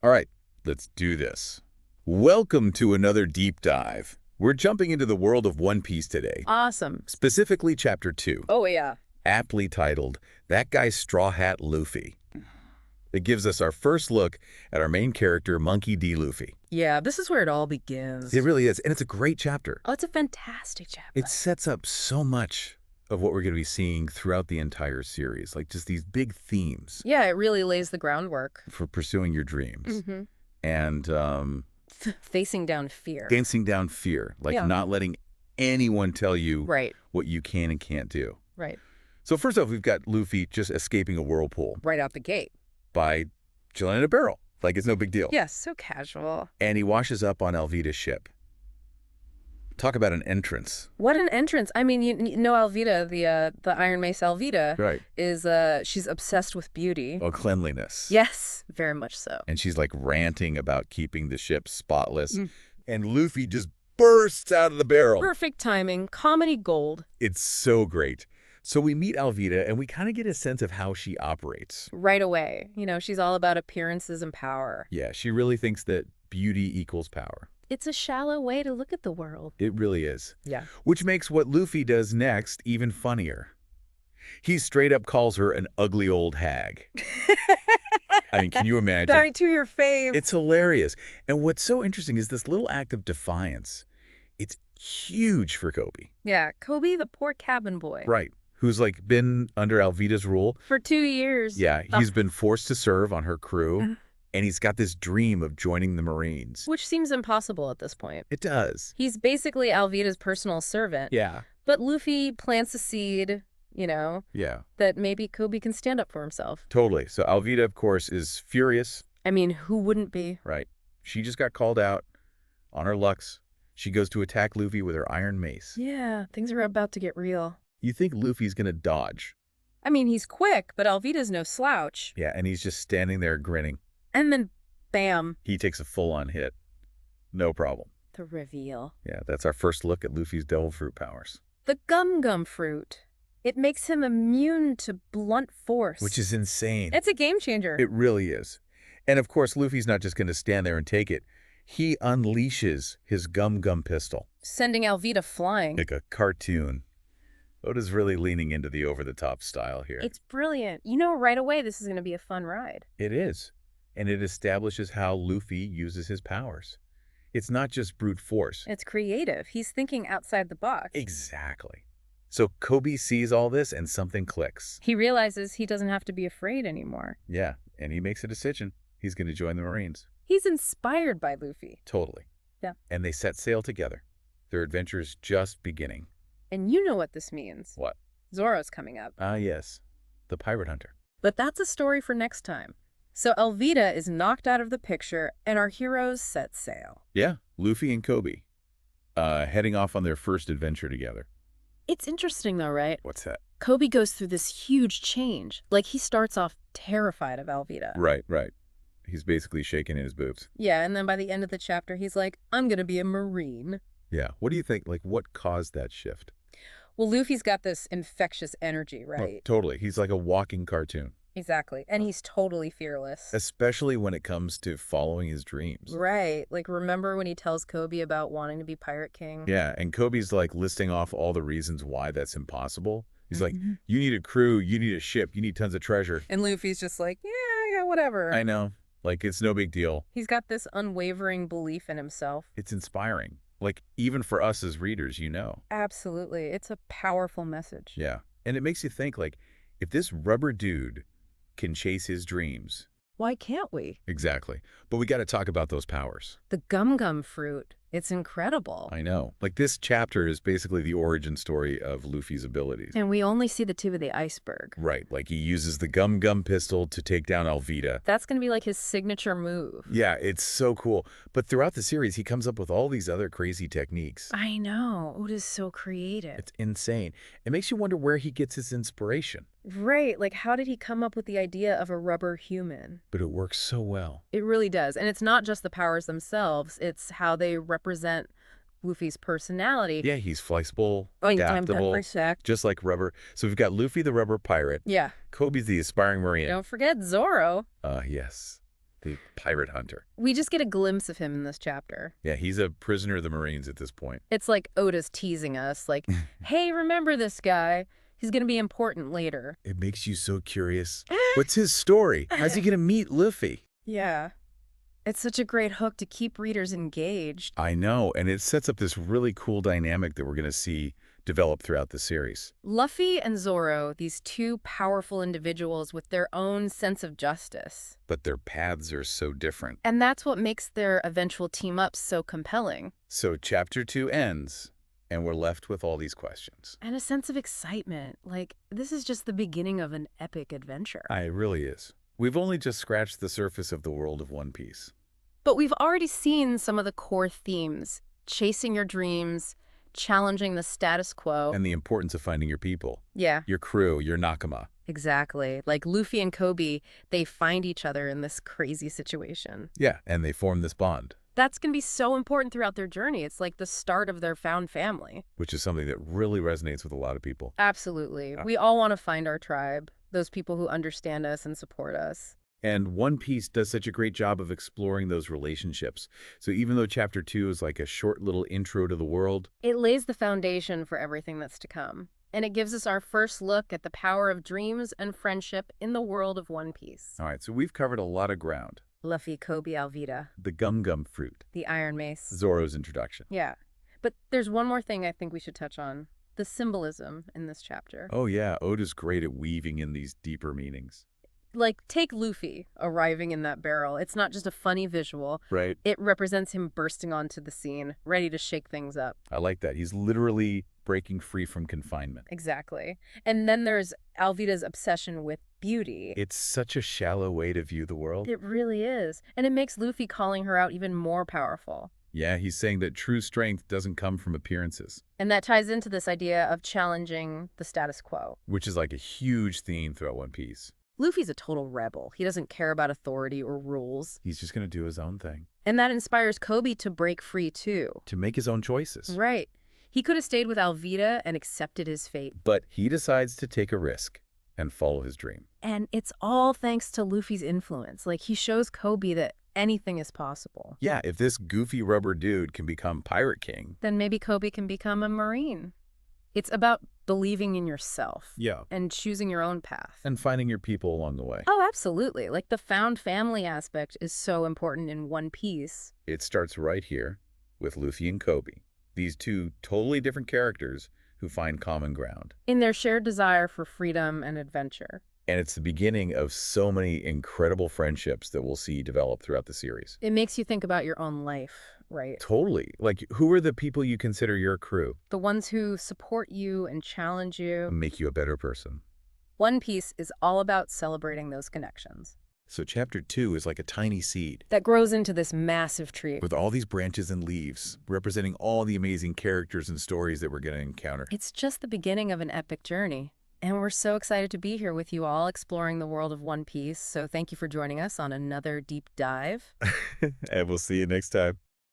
All right, let's do this. Welcome to another deep dive. We're jumping into the world of One Piece today, Awesome. specifically Chapter 2, Oh, yeah. aptly titled, That Guy's Straw Hat Luffy. It gives us our first look at our main character, Monkey D. Luffy. Yeah, this is where it all begins. It really is, and it's a great chapter. Oh, it's a fantastic chapter. It sets up so much of what we're going to be seeing throughout the entire series, like just these big themes Yeah, it really lays the groundwork. for pursuing your dreams. Mm-hmm. And Facing down fear. dancing down fear, like Yeah. not letting anyone tell you Right, what you can and can't do. right. So first off, we've got Luffy just escaping a whirlpool Right out the gate. by chilling in a barrel, like it's no big deal. Yeah, so casual. And he washes up on Alvida's ship. Talk about an entrance. What an entrance. I mean, you know Alvida, the Iron Mace Alvida, Right. is, she's obsessed with beauty. Oh, cleanliness. Yes, very much so. And she's like ranting about keeping the ship spotless. Mm. And Luffy just bursts out of the barrel. Perfect timing. Comedy gold. It's so great. So we meet Alvida and we kind of get a sense of how she operates. Right away. You know, she's all about appearances and power. Yeah, she really thinks that beauty equals power. It's a shallow way to look at the world. It really is. Yeah. Which makes what Luffy does next even funnier. He straight up calls her an ugly old hag. I mean, can you imagine? Right to your fave. It's hilarious. And what's so interesting is this little act of defiance. It's huge for Kobe. Yeah, Kobe, the poor cabin boy. Right. Who's like been under Alvida's rule. For 2 years. Yeah, he's been forced to serve on her crew. And he's got this dream of joining the Marines. Which seems impossible at this point. It does. He's basically Alvida's personal servant. Yeah. But Luffy plants a seed, you know, Yeah. that maybe Kobe can stand up for himself. Totally. So Alvida, of course, is furious. I mean, who wouldn't be? Right. She just got called out on her lucks. She goes to attack Luffy with her iron mace. Yeah, things are about to get real. You think Luffy's going to dodge. I mean, he's quick, but Alvida's no slouch. Yeah, and he's just standing there grinning. And then, bam, He takes a full-on hit. No problem. the reveal. Yeah, that's our first look at Luffy's devil fruit powers. The gum-gum fruit. It makes him immune to blunt force. Which is insane. It's a game changer. It really is. And of course, Luffy's not just going to stand there and take it. He unleashes his gum-gum pistol. Sending Alvida flying. Like a cartoon. Oda's really leaning into the over-the-top style here. It's brilliant. You know right away this is going to be a fun ride. It is. And it establishes how Luffy uses his powers. It's not just brute force. It's creative. He's thinking outside the box. Exactly. So Kobe sees all this and something clicks. He realizes he doesn't have to be afraid anymore. Yeah, and he makes a decision. He's going to join the Marines. He's inspired by Luffy. Totally. Yeah. And they set sail together. Their adventure's just beginning. And you know what this means. What? Zoro's coming up. Ah, yes. The pirate hunter. But that's a story for next time. So Alvida is knocked out of the picture, and our heroes set sail. Yeah, Luffy and Kobe. Heading off on their first adventure together. It's interesting though, right? What's that? Kobe goes through this huge change. Like, he starts off terrified of Alvida. Right, right. He's basically shaking in his boots. Yeah, and then by the end of the chapter, he's like, I'm gonna be a Marine. Yeah. What do you think? Like, what caused that shift? Well, Luffy's got this infectious energy, Oh, right? totally. He's like a walking cartoon. Exactly. And he's totally fearless. Especially when it comes to following his dreams. Right. Like, remember when he tells Kobe about wanting to be Pirate King? Yeah, and Kobe's like listing off all the reasons why that's impossible. He's like, Mhm. you need a crew, you need a ship, you need tons of treasure. And Luffy's just like, yeah, whatever. I know. Like, it's no big deal. He's got this unwavering belief in himself. It's inspiring. Like, even for us as readers, you know. Absolutely. It's a powerful message. Yeah. And it makes you think, like, if this rubber dude can chase his dreams. Why can't we? Exactly. But we got to talk about those powers. The gum-gum fruit. It's incredible. I know. Like, this chapter is basically the origin story of Luffy's abilities. And we only see the tip of the iceberg. Right. Like, he uses the gum-gum pistol to take down Alvida. That's going to be like his signature move. Yeah, it's so cool. But throughout the series, he comes up with all these other crazy techniques. I know. Oda's so creative. It's insane. It makes you wonder where he gets his inspiration. Right. Like, how did he come up with the idea of a rubber human? But it works so well. It really does. And it's not just the powers themselves. It's how they represent Luffy's personality. Yeah, he's flexible, Oh, adaptable, I'm just like rubber. So we've got Luffy the rubber pirate. Yeah. Kobe's the aspiring Marine. Don't forget Zoro. Yes. the pirate hunter. We just get a glimpse of him in this chapter. Yeah, he's a prisoner of the Marines at this point. It's like Oda's teasing us, like, hey, remember this guy? He's going to be important later. It makes you so curious. What's his story? How's he going to meet Luffy? Yeah. It's such a great hook to keep readers engaged. I know, and it sets up this really cool dynamic that we're going to see develop throughout the series. Luffy and Zoro, these two powerful individuals with their own sense of justice. But their paths are so different. And that's what makes their eventual team-up so compelling. So Chapter 2 ends, and we're left with all these questions. And a sense of excitement. Like, this is just the beginning of an epic adventure. It really is. We've only just scratched the surface of the world of One Piece. But we've already seen some of the core themes. Chasing your dreams, challenging the status quo. And the importance of finding your people. Yeah. Your crew, your nakama. Exactly. Like Luffy and Kobe, they find each other in this crazy situation. Yeah, and they form this bond. That's going to be so important throughout their journey. It's like the start of their found family. Which is something that really resonates with a lot of people. Absolutely. We all want to find our tribe, those people who understand us and support us. And One Piece does such a great job of exploring those relationships. So even though Chapter 2 is like a short little intro to the world, it lays the foundation for everything that's to come. And it gives us our first look at the power of dreams and friendship in the world of One Piece. All right, so we've covered a lot of ground. Luffy, Kobe, Alvida. The Gum Gum Fruit. The Iron Mace. Zoro's introduction. Yeah. But there's one more thing I think we should touch on. The symbolism in this chapter. Oh yeah, Oda's great at weaving in these deeper meanings. Like, take Luffy arriving in that barrel. It's not just a funny visual. Right. It represents him bursting onto the scene, ready to shake things up. I like that. He's literally breaking free from confinement. Exactly. And then there's Alvida's obsession with beauty. It's such a shallow way to view the world. It really is. And it makes Luffy calling her out even more powerful. Yeah, he's saying that true strength doesn't come from appearances. And that ties into this idea of challenging the status quo. Which is like a huge theme throughout One Piece. Luffy's a total rebel. He doesn't care about authority or rules. He's just going to do his own thing. And that inspires Kobe to break free too. To make his own choices. Right. He could have stayed with Alvida and accepted his fate. But he decides to take a risk and follow his dream. And it's all thanks to Luffy's influence. Like, he shows Kobe that anything is possible. Yeah, if this goofy rubber dude can become Pirate King, then maybe Kobe can become a Marine. It's about believing in yourself. Yeah. And choosing your own path. And finding your people along the way. Oh, absolutely. Like, the found family aspect is so important in One Piece. It starts right here with Luffy and Kobe. These two totally different characters who find common ground. In their shared desire for freedom and adventure. And it's the beginning of so many incredible friendships that we'll see develop throughout the series. It makes you think about your own life, right? Totally. Like, who are the people you consider your crew? The ones who support you and challenge you. Make you a better person. One Piece is all about celebrating those connections. So Chapter 2 is like a tiny seed. That grows into this massive tree. With all these branches and leaves, representing all the amazing characters and stories that we're going to encounter. It's just the beginning of an epic journey. And we're so excited to be here with you all exploring the world of One Piece. So thank you for joining us on another deep dive. And we'll see you next time.